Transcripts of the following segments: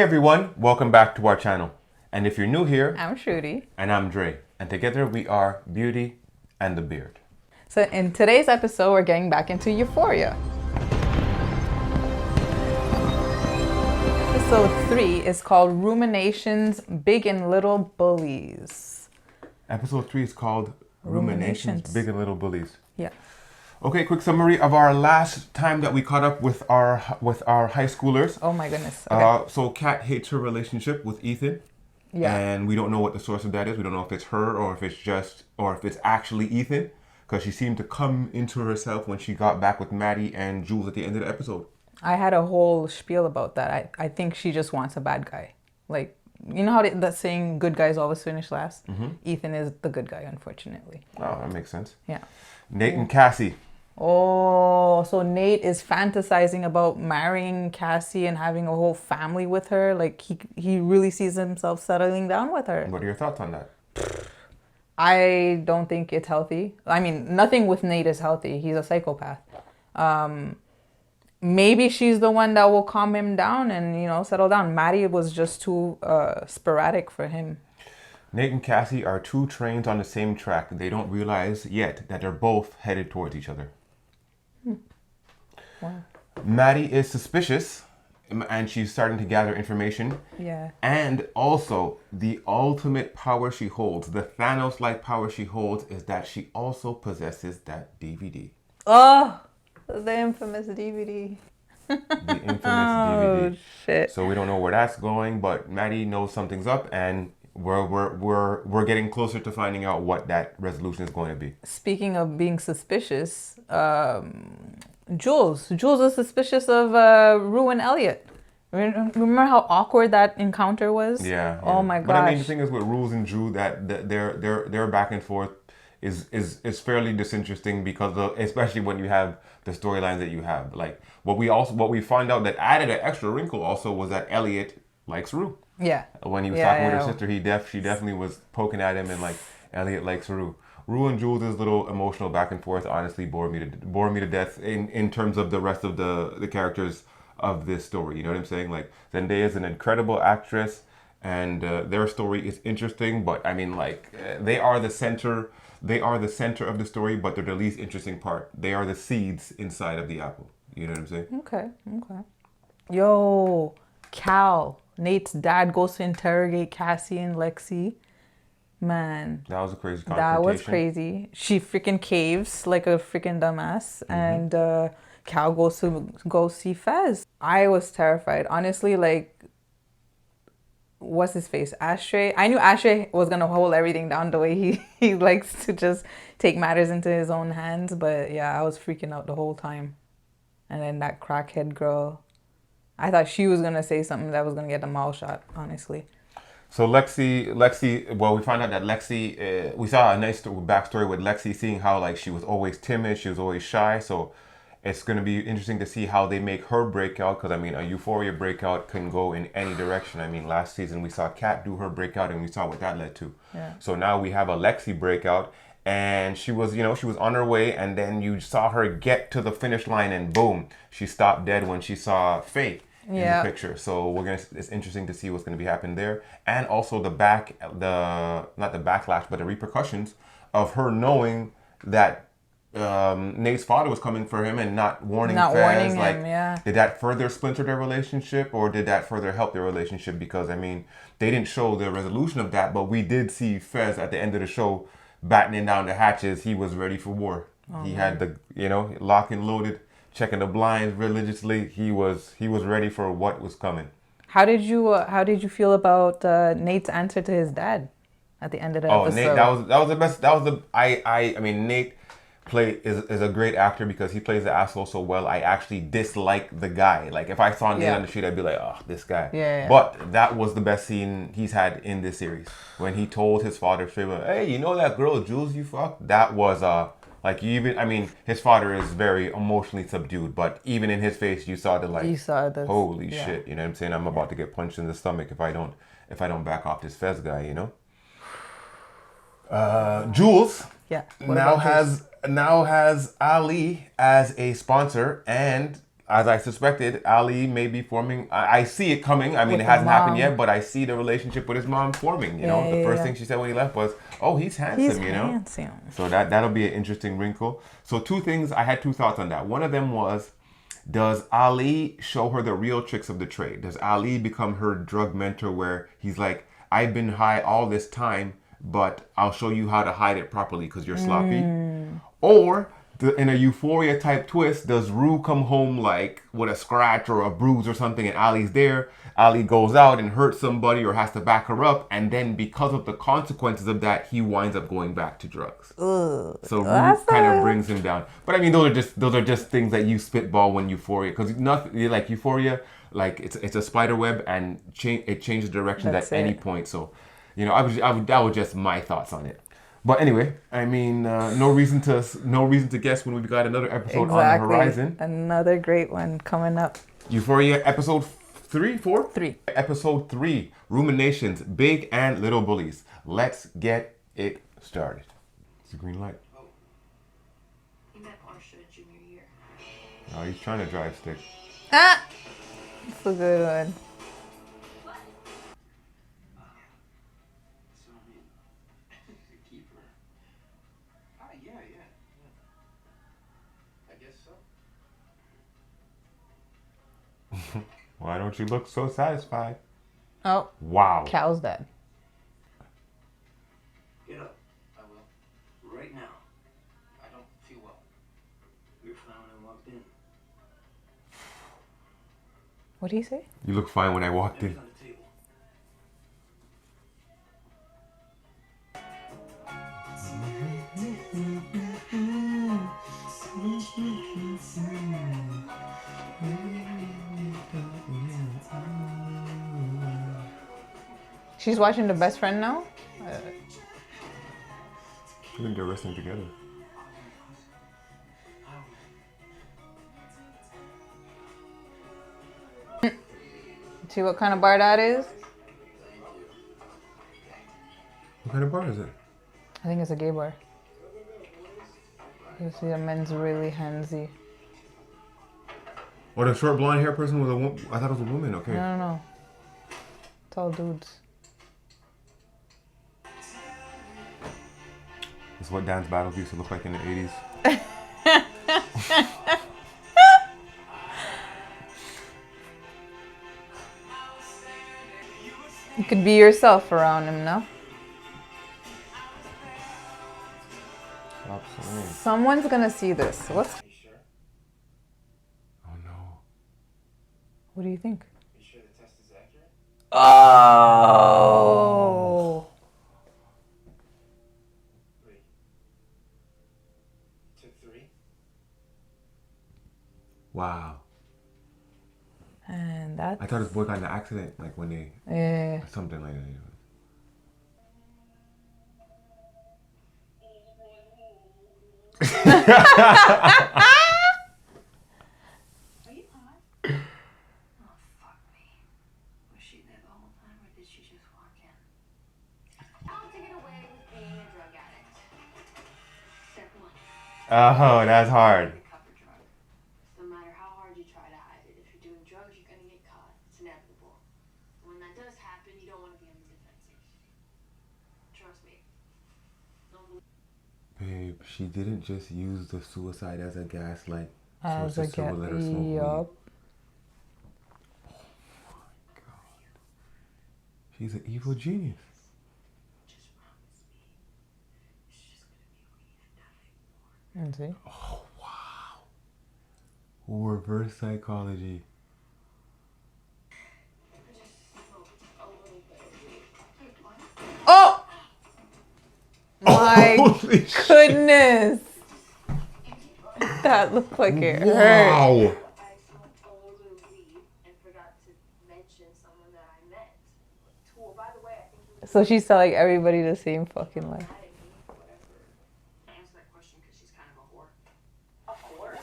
everyone, welcome back to our channel. And if you're new here, I'm Shruti. and I'm Dre. And together we are Beauty and the Beard. So in today's episode, we're getting back into Euphoria. Episode 3 is called Ruminations, Big and Little Bullies. Episode 3 is called Ruminations, Big and Little Bullies. Yeah. Okay, quick summary of our last time that we caught up with our high schoolers. Oh my goodness. Okay. So Kat hates her relationship with Ethan. Yeah. And we don't know what the source of that is. We don't know if it's her or if it's actually Ethan. Because she seemed to come into herself when she got back with Maddy and Jules at the end of the episode. I had a whole spiel about that. I think she just wants a bad guy. Like, you know how that saying, good guys always finish last? Mm-hmm. Ethan is the good guy, unfortunately. Oh, that makes sense. Yeah. Nate and Cassie. Oh, so Nate is fantasizing about marrying Cassie and having a whole family with her. Like, he really sees himself settling down with her. What are your thoughts on that? I don't think it's healthy. I mean, nothing with Nate is healthy. He's a psychopath. Maybe she's the one that will calm him down and, settle down. Maddy was just too sporadic for him. Nate and Cassie are two trains on the same track. They don't realize yet that they're both headed towards each other. Wow. Maddy is suspicious and she's starting to gather information. Yeah. And also, the ultimate power she holds, the Thanos-like power she holds, is that she also possesses that DVD. Oh, the infamous DVD. The infamous DVD. Oh, shit. So we don't know where that's going, but Maddy knows something's up, and we're getting closer to finding out what that resolution is going to be. Speaking of being suspicious, Jules is suspicious of Rue and Elliot. Remember how awkward that encounter was? Yeah. Oh my gosh. But I mean, the thing is with Rules and Drew that their back and forth is fairly disinteresting because especially when you have the storylines that you have. Like what we find out that added an extra wrinkle also was that Elliot likes Rue. Yeah. When he was talking with her sister, she definitely was poking at him and like Elliot likes Rue. Rue and Jules' little emotional back and forth honestly bore me to death in terms of the rest of the characters of this story. You know what I'm saying? Like Zendaya is an incredible actress, and their story is interesting. But I mean, like they are the center. They are the center of the story, but they're the least interesting part. They are the seeds inside of the apple. You know what I'm saying? Okay. Yo, Cal, Nate's dad goes to interrogate Cassie and Lexi. Man, that was a crazy confrontation. That was crazy. She freaking caves like a freaking dumbass, and Cal goes to go see Fez. I was terrified, honestly. Like, what's his face? Ashtray. I knew Ashtray was gonna hold everything down the way he likes to just take matters into his own hands. But yeah, I was freaking out the whole time. And then that crackhead girl, I thought she was gonna say something that was gonna get the mouth shot. Honestly. So Lexi, well, we found out that Lexi, we saw a nice backstory with Lexi, seeing how like she was always timid, she was always shy. So it's going to be interesting to see how they make her breakout, because I mean, a Euphoria breakout can go in any direction. I mean, last season we saw Kat do her breakout and we saw what that led to. Yeah. So now we have a Lexi breakout, and she was on her way, and then you saw her get to the finish line and boom, she stopped dead when she saw Faye in the picture. So it's interesting to see what's going to be happening there, and also not the backlash, but the repercussions of her knowing that Nate's father was coming for him and not warning Fez. Did that further splinter their relationship, or did that further help their relationship? Because I mean, they didn't show the resolution of that, but we did see Fez at the end of the show battening down the hatches. He was ready for war. He had the lock and loaded, checking the blinds religiously. He was ready for what was coming. How did you feel about Nate's answer to his dad at the end of the episode? Nate, that was the best. I mean, Nate is a great actor because he plays the asshole so well. I actually dislike the guy. Like if I saw Nate on the street, I'd be like, oh, this guy. Yeah. But that was the best scene he's had in this series, when he told his father straight up, hey, you know that girl Jules you fucked? That was his father is very emotionally subdued, but even in his face you saw holy shit, you know what I'm saying? I'm about to get punched in the stomach if I don't back off this Fez guy, Jules now has Ali as a sponsor, and as I suspected, Ali may be forming. I see it coming. I mean, With it the hasn't happened mom. yet, but I see the relationship with his mom forming. You know, Yeah, the yeah, first yeah. thing she said when he left was, "Oh, he's handsome." He's You know, handsome. so that'll be an interesting wrinkle. So two things. I had two thoughts on that. One of them was, does Ali show her the real tricks of the trade? Does Ali become her drug mentor, where he's like, "I've been high all this time, but I'll show you how to hide it properly because you're sloppy," or in a Euphoria type twist, does Rue come home like with a scratch or a bruise or something, and Ali's there? Ali goes out and hurts somebody or has to back her up, and then because of the consequences of that, he winds up going back to drugs. Ugh, So Rue that's kind of a- brings him down. But I mean, those are just things that you spitball when Euphoria, because nothing like Euphoria, like it's a spider web and it changes direction That's at any it. point. So, you know, that was just my thoughts on it. But anyway, I mean, no reason to guess when we've got another episode on the horizon. Another great one coming up. Euphoria episode 3, 4? 3. Episode 3, Ruminations, Big and Little Bullies. Let's get it started. It's a green light. He met Marsha junior year. Oh, he's trying to drive stick. Ah! That's a good one. So, I mean, keep her. Yeah. I guess so. Why don't you look so satisfied? Oh, Wow. Cal's dead. Get up. I will. Right now. I don't feel well. We were fine when I walked in. What did he say? You look fine when I walked It was in. on the table. She's watching The Best Friend now? I think they're wrestling together. See what kind of bar that is? What kind of bar is it? I think it's a gay bar. You see the men's really handsy. Oh, the short blonde hair person was a woman. I thought it was a woman. Okay. No. It's all dudes. This is what dance battles used to look like in the 80s. You could be yourself around him, no? Stop saying. Someone's gonna see this. Are you sure? Oh no. What do you think? Are you sure the test is accurate? Oh! Wait. You took 3? Wow. And that's... I thought his boy got in an accident, like when they Yeah. something like that. Are you hot? Oh, fuck me. Was she there the whole time or did she just walk in? How to get away with being a drug addict. Step 1. Oh, that's hard. Cover drug. No matter how hard you try to hide it, if you're doing drugs, you're gonna get caught. It's inevitable. When that does happen, you don't want to be on the defensive. Trust me. Don't believe Babe, she didn't just use the suicide as a gaslight. As a so let her smoke weed. yup. She's an evil genius. just promise me. It's just gonna be weed and nothing more. And see? Oh wow. Reverse psychology. I just smoked a little bit of weed. Wait, what? Oh! My Holy shit. goodness! That looked like it hurt. Wow. I smoked a little bit of weed and forgot to mention someone that I met. Tool, by the way, I think he was So she's telling everybody the same fucking lie. mad at me, whatever. I answer that question because she's kind of a whore. A whore?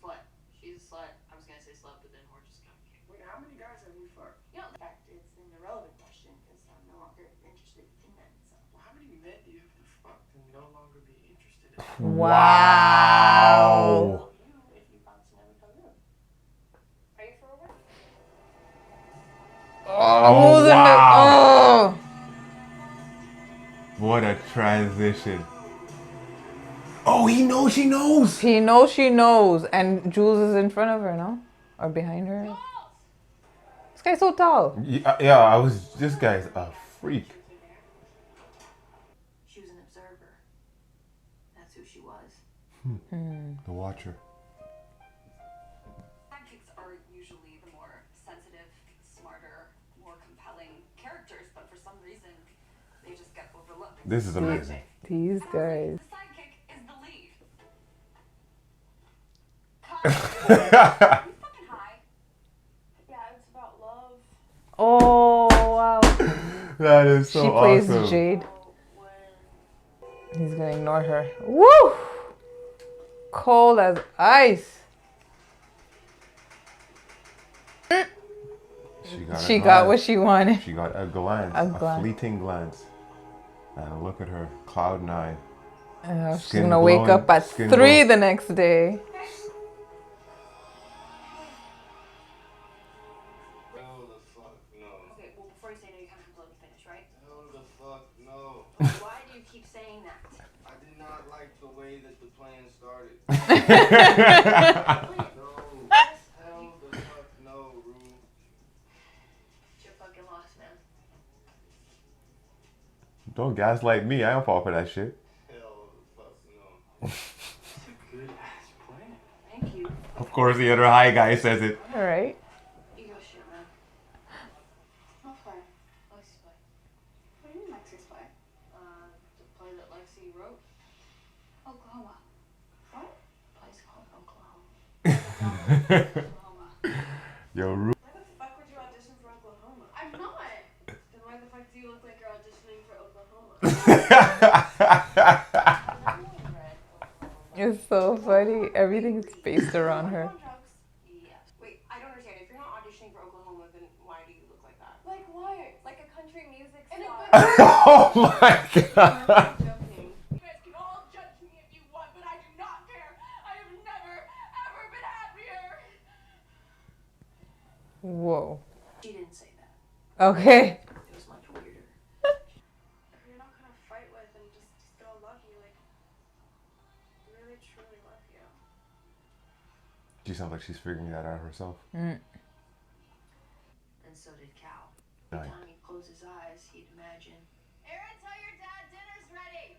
Slut. She's a slut. I was gonna say slut, but then whore just kind of came. Wait, how many guys have we fucked? You know, in fact, it's an irrelevant question because I'm no longer interested in men. So. Well, how many men do you have to fuck to no longer be interested in? Wow. You, if you promise to never tell them. What a transition. Oh, he knows she knows. He knows she knows, and Jules is in front of her, no? Or behind her? This guy's so tall. Yeah, this guy's a freak. She was an observer. That's who she was. The Watcher. Sidekicks are usually the more sensitive, smarter, more compelling characters, but for some reason, they just get overlooked. This is amazing. These guys. The sidekick is the lead. You fucking high. Yeah, it's about love. Oh, wow. That is so She plays awesome. Jade. He's gonna ignore her. Woo! Cold as ice. She got what she wanted. She got a glance, a fleeting glance. And look at her, cloud nine. She's gonna wake up at 3 the next day. Hell the fuck no. Okay, well, before you say no, you have to let me finish, right? Hell the fuck no. Why do you keep saying that? I did not like the way that the plan started. No. Hell the fuck no, Rue. You're fucking lost, man. Don't gaslight me. I don't fall for that shit. Hell the fuck no. Good ass plan. Thank you. Of course, the other high guy says it. All right. You go shit, man. I'll play. Lexi's play. What do you mean Lexi's play? The play that Lexi wrote. Oklahoma. What? Place called Oklahoma. Oklahoma. Yo, Ru. Why the fuck would you audition for Oklahoma? I'm not. Then why the fuck do you look like you're auditioning for Oklahoma? It's so funny. Everything is based around her. Yes. Wait, I don't understand. If you're not auditioning for Oklahoma, then why do you look like that? Like what? Like a country music star. Oh my god. I'm joking. You guys can all judge me if you want, but I do not care. I have never, ever been happier. Whoa. She didn't say that. Okay. It was much weirder. If you're not gonna fight with and just don't love you, like, really truly love you. She sounds like she's figuring that out herself. And so did Cal. Every Right. time he'd close his eyes, he'd imagine. Aaron, tell your dad dinner's ready.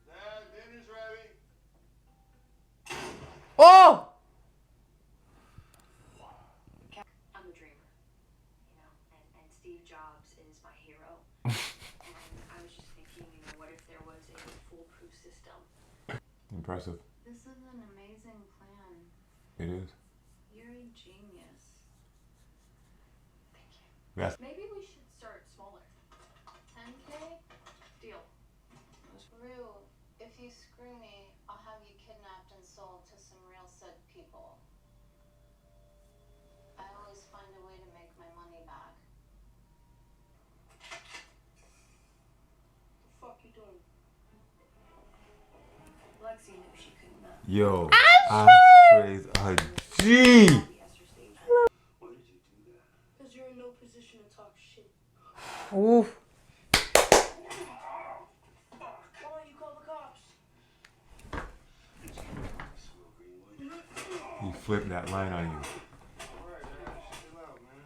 Dad, dinner's ready. Oh! I'm a dreamer, you know, and Steve Jobs is my hero. And I was just thinking, you know, what if there was a foolproof system? Impressive. This is an amazing plan. It is. You're a genius. Thank you. Yes. Maybe we should start smaller. 10K? Deal. Rue, if you screw me, I'll have you kidnapped and sold to some real sad people. I always find a way to make my money back. The fuck you doing? Lexi knew she couldn't Yo, Ashtray's a G. Why did you do that? Because you're in no position to talk shit. Oof. Why don't you call the cops? He flipped that line on you. Alright, man, chill out, man.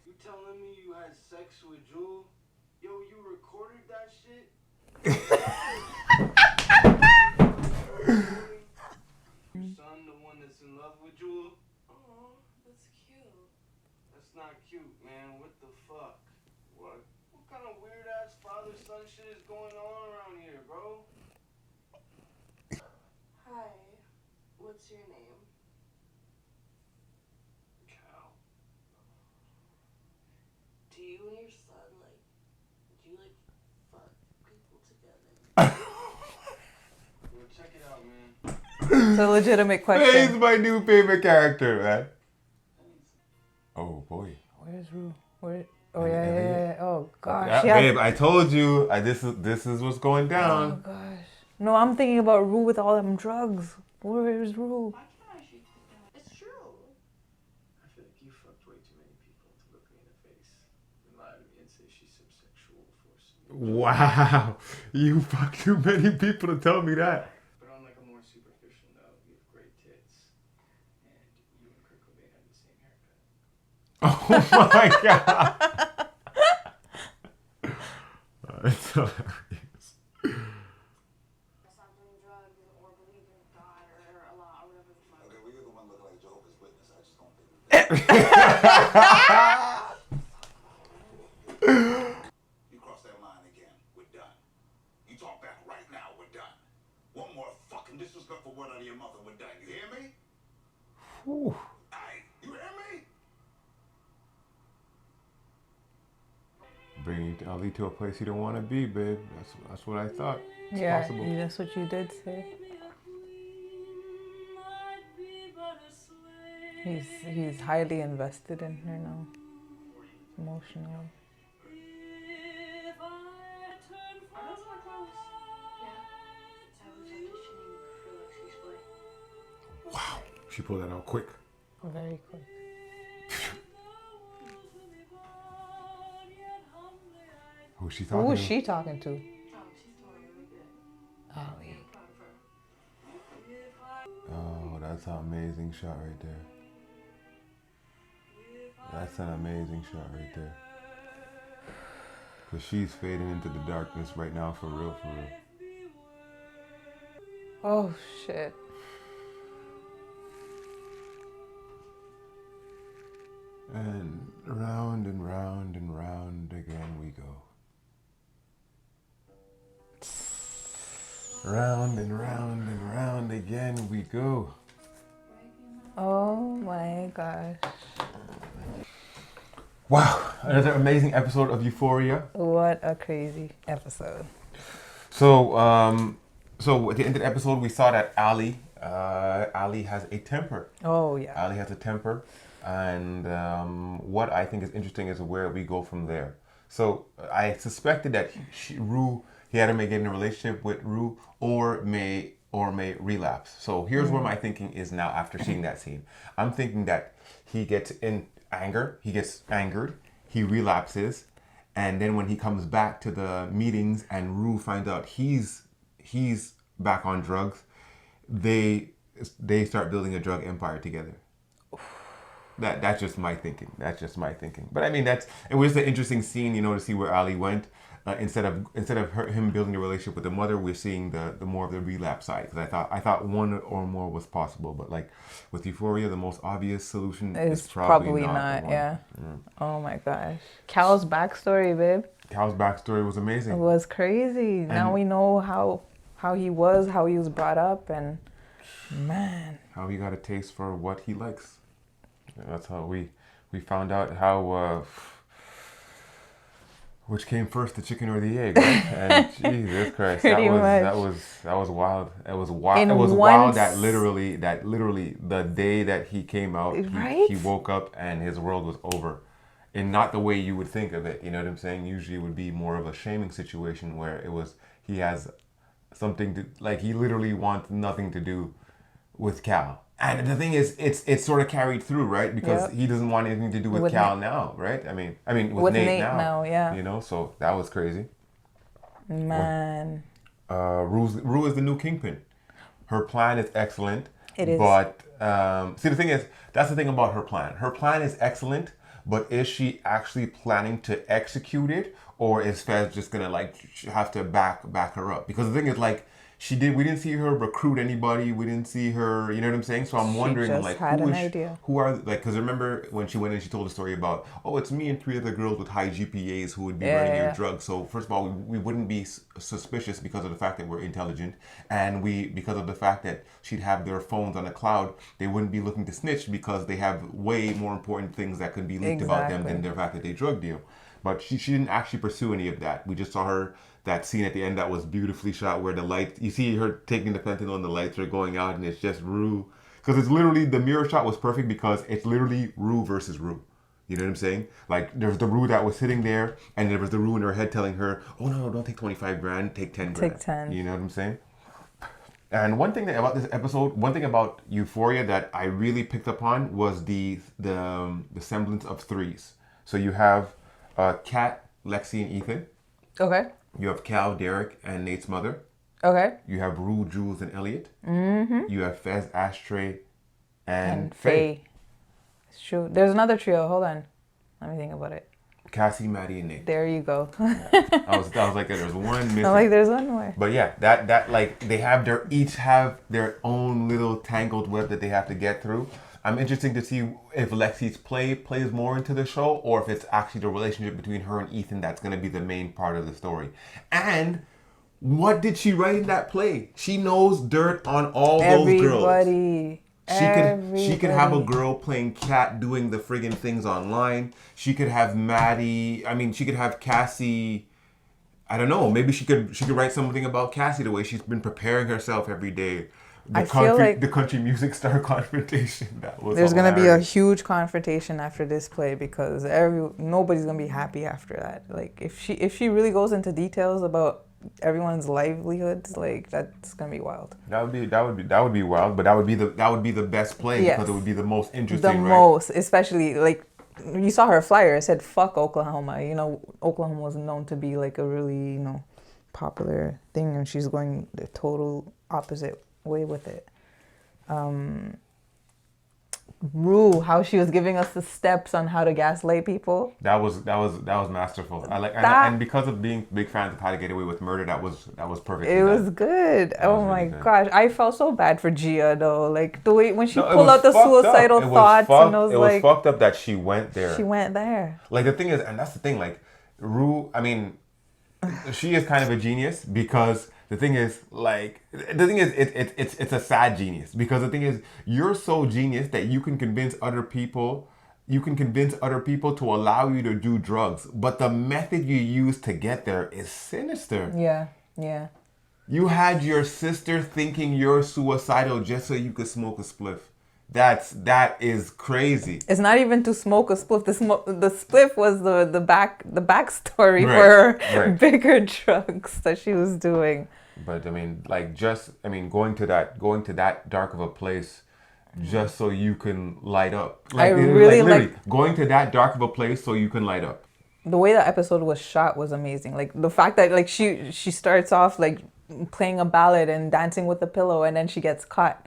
You telling me you had sex with Jules? Yo, you recorded that shit? Your son, the one that's in love with Jules? Oh, that's cute. That's not cute, man. What the fuck? What? What kind of weird ass father-son shit is going on around here, bro? Hi. What's your name? Cal. Do you and your son, like, do you, like, fuck people together? Yo, check it out, man. It's a legitimate He's question. my new favorite character, man. Oh boy. Where's Rue? Where? Oh yeah. Oh gosh. Yeah, Yeah. babe, I told you. This is what's going Oh down. gosh. No, I'm thinking about Rue with all them drugs. Where's Rue? Why can't I shoot you down? It's true. I feel like you fucked way too many people to look me in the face and lie to me and say she's some sexual force. Wow. You fuck too many people to tell me that. But on like a more superficial note, you have great tits, and you and Kurt Cobain have the same haircut. Oh my god. It's hilarious. Stop doing drugs or believe in God or Allah or whatever the fuck. Okay, well, you're the one looking like Jehovah's Witness. I just don't think that. You cross that line again, we're done. You talk back right now, we're done. One more fucking disrespectful word out of your mouth and we're done. You hear me? Whew. Aye, you hear me? Bringing Ali to a place you don't want to be, babe. That's what I thought. It's Yeah, possible. that's what you did say. He's highly invested in her now, emotionally. Are those my clothes? Yeah. I was auditioning for Lexi's play. Wow. She pulled that out quick. Very quick. Who's she talking Who to? is she talking to? Oh, she's doing really good. Ali. I'm proud of her. Oh, that's an amazing shot right there. That's an amazing shot right there. Because she's fading into the darkness right now, for real, for real. Oh shit. And round and round and round again we go. Round and round and round again we go. Oh my gosh. Wow, another amazing episode of Euphoria. What a crazy episode. So, so at the end of the episode, we saw that Ali has a temper. Oh yeah. Ali has a temper, and what I think is interesting is where we go from there. So I suspected that he had to get in a relationship with Rue, or may relapse. So here's where my thinking is now after seeing that scene. I'm thinking that he gets in anger, he gets angered, he relapses, and then when he comes back to the meetings and Rue finds out he's back on drugs, they start building a drug empire together. That's just my thinking. But I mean, it was an interesting scene, to see where Ali went. Instead of him building a relationship with the mother, we're seeing the more of the relapse side. Because I thought one or more was possible, but like with Euphoria, the most obvious solution is probably not. Yeah. Oh my gosh. Cal's backstory, babe. Cal's backstory was amazing. It was crazy. Now we know how he was brought up, and man, how he got a taste for what he likes. That's how we found out how. Which came first, the chicken or the egg? Right? And Jesus Christ, that was wild. It was wild. It was wild that literally the day that he came out, he woke up and his world was over, and not the way you would think of it. You know what I'm saying? Usually it would be more of a shaming situation where it was he has something to, like, he literally wants nothing to do with Cal. And the thing is, it's sort of carried through, right? Because he doesn't want anything to do with Cal now, right? I mean, with Nate now, yeah. So that was crazy. Man. Rue is the new kingpin. Her plan is excellent. It is. But see, the thing is, that's the thing about her plan. Her plan is excellent, but is she actually planning to execute it, or is Fez just gonna have to back her up? Because the thing is, we didn't see her recruit anybody. We didn't see her, you know what I'm saying? So I'm wondering, who are, because remember when she went in, she told a story about, it's me and 3 other girls with high GPAs who would be running your drugs. So first of all, we wouldn't be suspicious because of the fact that we're intelligent, and because of the fact that she'd have their phones on the cloud, they wouldn't be looking to snitch because they have way more important things that could be leaked about them than the fact that they drug deal. But she didn't actually pursue any of that. We just saw her, that scene at the end that was beautifully shot where the light, you see her taking the fentanyl and the lights are going out and it's just Rue. Because it's literally, the mirror shot was perfect because it's literally Rue versus Rue. You know what I'm saying? Like, there's the Rue that was sitting there, and there was the Rue in her head telling her, oh no, don't take 25 grand, take 10 grand. Take 10. You know what I'm saying? And one thing about this episode, one thing about Euphoria that I really picked up on was the semblance of threes. So you have Kat, Lexi, and Ethan. Okay. You have Cal, Derek, and Nate's mother. Okay. You have Rue, Jules, and Elliot. Mm-hmm. You have Fez, Ashtray, and Faye. It's true. There's another trio. Hold on. Let me think about it. Cassie, Maddy, and Nate. There you go. I was like, there's one missing. I'm like, there's one more. But yeah, that like they have each have their own little tangled web that they have to get through. I'm interested to see if Lexi's plays more into the show, or if it's actually the relationship between her and Ethan that's going to be the main part of the story. And what did she write in that play? She knows dirt on all those girls. Everybody. She could have a girl playing cat doing the friggin' things online. She could have Maddy. I mean, she could have Cassie. I don't know. Maybe she could write something about Cassie, the way she's been preparing herself every day. I feel like the country music star confrontation. That was there's hilarious. gonna be a huge confrontation after this play, because nobody's gonna be happy after that. Like if she really goes into details about everyone's livelihoods, like that's gonna be wild. That would be wild, but that would be the best play, Yes. because it would be the most interesting, right? Most, especially like you saw her flyer. It said "fuck Oklahoma." You know, Oklahoma was known to be like a really popular thing, and she's going the total opposite way with it. Rue, how she was giving us the steps on how to gaslight people. That was masterful. I like That- and because of being big fans of How to Get Away with Murder, that was perfect. It was good. That Oh was my really good. gosh, I felt so bad for Gia though. Like the way when she No, it pulled was out the fucked up. suicidal It was thoughts, and I was it like, was fucked up that she went there. she went there. Like the thing is, and that's the thing. Like Rue, I mean, she is kind of a genius, because the thing is, it's a sad genius, because the thing is, you're so genius that you can convince other people to allow you to do drugs, but the method you use to get there is sinister. Yeah. You had your sister thinking you're suicidal just so you could smoke a spliff. That is crazy. It's not even to smoke a spliff. The spliff was the backstory Right, for her right. bigger drugs that she was doing. But I mean, going to that dark of a place just so you can light up. Literally going to that dark of a place so you can light up. The way the episode was shot was amazing. Like the fact that like she starts off like playing a ballad and dancing with a pillow, and then she gets caught.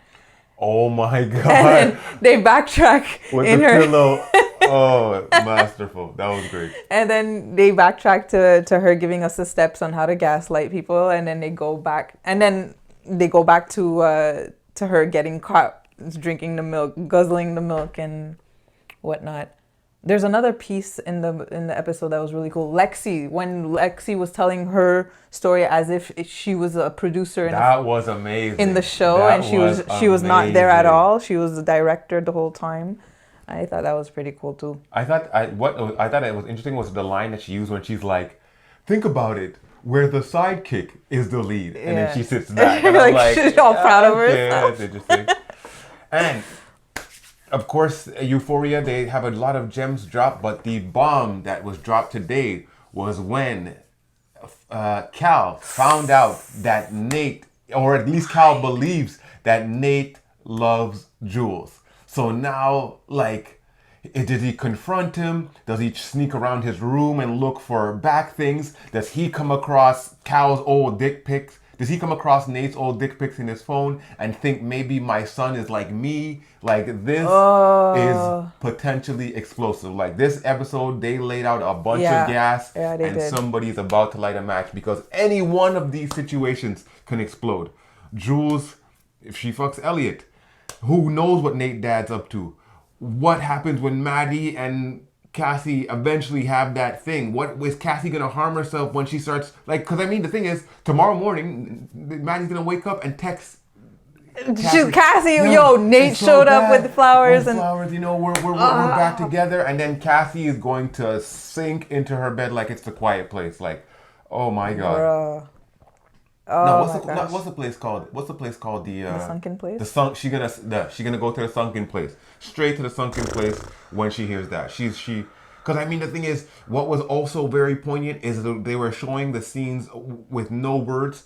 Oh my god! And then they backtrack with in the her pillow. Oh, masterful! That was great. And then they backtrack to her giving us the steps on how to gaslight people, and then they go back to her getting caught drinking the milk, guzzling the milk, and whatnot. There's another piece in the episode that was really cool. Lexi, when Lexi was telling her story as if she was a producer was amazing in the show, and she was not there at all. She was the director the whole time. I thought that was pretty cool too. I thought it was interesting was the line that she used when she's like, "Think about it, where the sidekick is the lead," and then she sits back, and I'm like, she's all proud of herself. That's interesting. And of course, Euphoria, they have a lot of gems dropped, but the bomb that was dropped today was when Cal found out that Nate, or at least Cal believes that Nate loves Jules. So now, like, did he confront him? Does he sneak around his room and look for back things? Does he come across Cal's old dick pics? Does he come across Nate's old dick pics in his phone and think maybe my son is like me? Like, this is potentially explosive. Like, this episode, they laid out a bunch of gas, and somebody's about to light a match, because any one of these situations can explode. Jules, if she fucks Elliot, who knows what Nate Dad's up to? What happens when Maddy and Cassie eventually have that thing? What is Cassie gonna harm herself when she starts, like, because I mean the thing is, tomorrow morning Maddy's gonna wake up and text Cassie, yo, Nate showed up with flowers and you know, we're back together, and then Cassie is going to sink into her bed like it's The Quiet Place. Like, oh my god. Bruh. What's the place called? What's the place called? The sunken place. She's gonna go to the sunken place. Straight to the sunken place when she hears that. Because I mean the thing is, what was also very poignant is that they were showing the scenes with no words.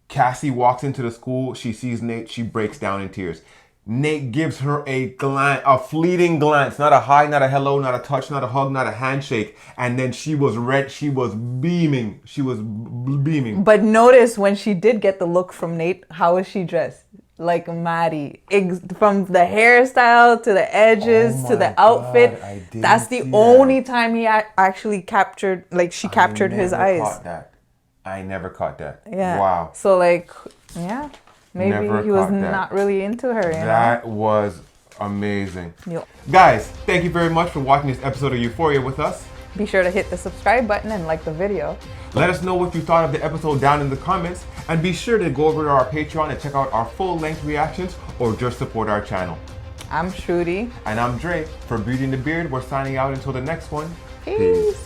Cassie walks into the school. She sees Nate. She breaks down in tears. Nate gives her a glance, a fleeting glance, not a hi, not a hello, not a touch, not a hug, not a handshake. And then she was red. She was beaming. She was beaming. But notice when she did get the look from Nate, how was she dressed? Like Maddy. From the hairstyle to the edges to the outfit. That's the only time he actually captured, like she captured his eyes. I never caught that. Yeah. Wow. So like, yeah. Maybe Never he was caught that. not really into her, you That was amazing. Yep. Guys, thank you very much for watching this episode of Euphoria with us. Be sure to hit the subscribe button and like the video. Let us know what you thought of the episode down in the comments, and be sure to go over to our Patreon and check out our full-length reactions or just support our channel. I'm Shruti. And I'm Dre. For Beauty and the Beard, we're signing out until the next one. Peace.